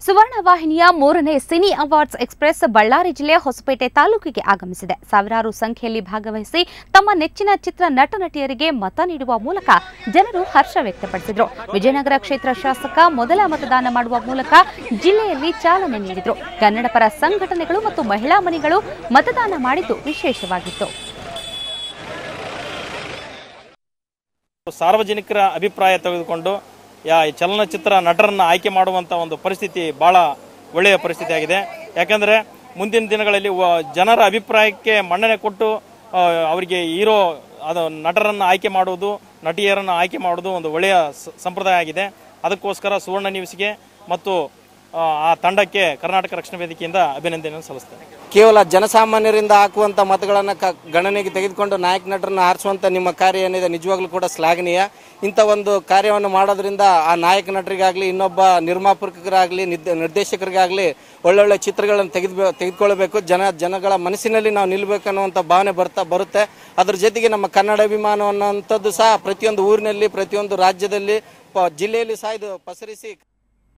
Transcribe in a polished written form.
ಸುವರ್ಣ ವಾಹಿನಿಯ 3ನೇ cine awards express Ballari ಜಿಲ್ಲೆ ಹೊಸಪೇಟೆ ತಾಲೂಕಿಗೆ ಆಗಮಿಸಿದೆ. ಸಾವಿರಾರು ಸಂಖ್ಯೆಯಲ್ಲಿ ಭಾಗವಹಿಸಿ ತಮ್ಮ ನೆಚ್ಚಿನ ಚಿತ್ರ ನಟ-ನಟಿಯರಿಗೆ ಮತ ನೀಡುವ ಮೂಲಕ ಜನರು ಹರ್ಷ ವ್ಯಕ್ತಪಡಿಸಿದರು. ವಿಜಯನಗರ ಕ್ಷೇತ್ರ ಶಾಸಕ ಮೊದಲ ಮತದಾನ ಮಾಡುವ ಮೂಲಕ ಜಿಲ್ಲೆಯಲ್ಲಿ ಚಾಲನೆ ನೀಡಿದರು. ಕನ್ನಡ ಪರ ಸಂಘಟನೆಗಳು ಮತ್ತು ಮಹಿಳಾ ಮನೆಗಳು ಮತದಾನ ಮಾಡಿದ್ದು ವಿಶೇಷವಾಗಿತ್ತು. ಸಾರ್ವಜನಿಕರ ಅಭಿಪ್ರಾಯ ತೆಗೆದುಕೊಂಡು ಚಲನಚಿತ್ರ ನಟರನ್ನು ಆಯ್ಕೆ ಮಾಡುವಂಥ ಒಂದು ಪರಿಸ್ಥಿತಿ ಭಾಳ ಒಳ್ಳೆಯ ಪರಿಸ್ಥಿತಿ ಆಗಿದೆ. ಯಾಕಂದರೆ ಮುಂದಿನ ದಿನಗಳಲ್ಲಿ ಜನರ ಅಭಿಪ್ರಾಯಕ್ಕೆ ಮನ್ನಣೆ ಕೊಟ್ಟು ಅವರಿಗೆ ಹೀರೋ ಅದು ನಟರನ್ನು ಆಯ್ಕೆ ಮಾಡುವುದು, ನಟಿಯರನ್ನು ಆಯ್ಕೆ ಮಾಡುವುದು ಒಂದು ಒಳ್ಳೆಯ ಸಂಪ್ರದಾಯ ಆಗಿದೆ. ಅದಕ್ಕೋಸ್ಕರ ಸುವರ್ಣ ನ್ಯೂಸ್ಗೆ ಮತ್ತು ಆ ತಂಡಕ್ಕೆ ಕರ್ನಾಟಕ ರಕ್ಷಣಾ ವೇದಿಕೆಯಿಂದ ಅಭಿನಂದನೆಯನ್ನು ಸಲ್ಲಿಸ್ತೇನೆ. ಕೇವಲ ಜನಸಾಮಾನ್ಯರಿಂದ ಹಾಕುವಂಥ ಮತಗಳನ್ನು ಗಣನೆಗೆ ತೆಗೆದುಕೊಂಡು ನಾಯಕ ನಟರನ್ನು ಆರಿಸುವಂಥ ನಿಮ್ಮ ಕಾರ್ಯ ಏನಿದೆ ನಿಜವಾಗ್ಲೂ ಕೂಡ ಶ್ಲಾಘನೀಯ. ಇಂಥ ಒಂದು ಕಾರ್ಯವನ್ನು ಮಾಡೋದ್ರಿಂದ ಆ ನಾಯಕ ನಟರಿಗಾಗಲಿ ಇನ್ನೊಬ್ಬ ನಿರ್ಮಾಪಕರಾಗಲಿ ನಿರ್ದೇಶಕರಿಗಾಗಲಿ ಒಳ್ಳೊಳ್ಳೆ ಚಿತ್ರಗಳನ್ನು ತೆಗೆದುಕೊಳ್ಬೇಕು. ಜನಗಳ ಮನಸ್ಸಿನಲ್ಲಿ ನಾವು ನಿಲ್ಲಬೇಕು ಅನ್ನುವಂಥ ಭಾವನೆ ಬರುತ್ತೆ. ಅದ್ರ ಜೊತೆಗೆ ನಮ್ಮ ಕನ್ನಡ ಅಭಿಮಾನ ಅನ್ನುವಂಥದ್ದು ಸಹ ಪ್ರತಿಯೊಂದು ಊರಿನಲ್ಲಿ, ಪ್ರತಿಯೊಂದು ರಾಜ್ಯದಲ್ಲಿ, ಜಿಲ್ಲೆಯಲ್ಲಿ ಸಹ ಇದು ಪಸರಿಸಿ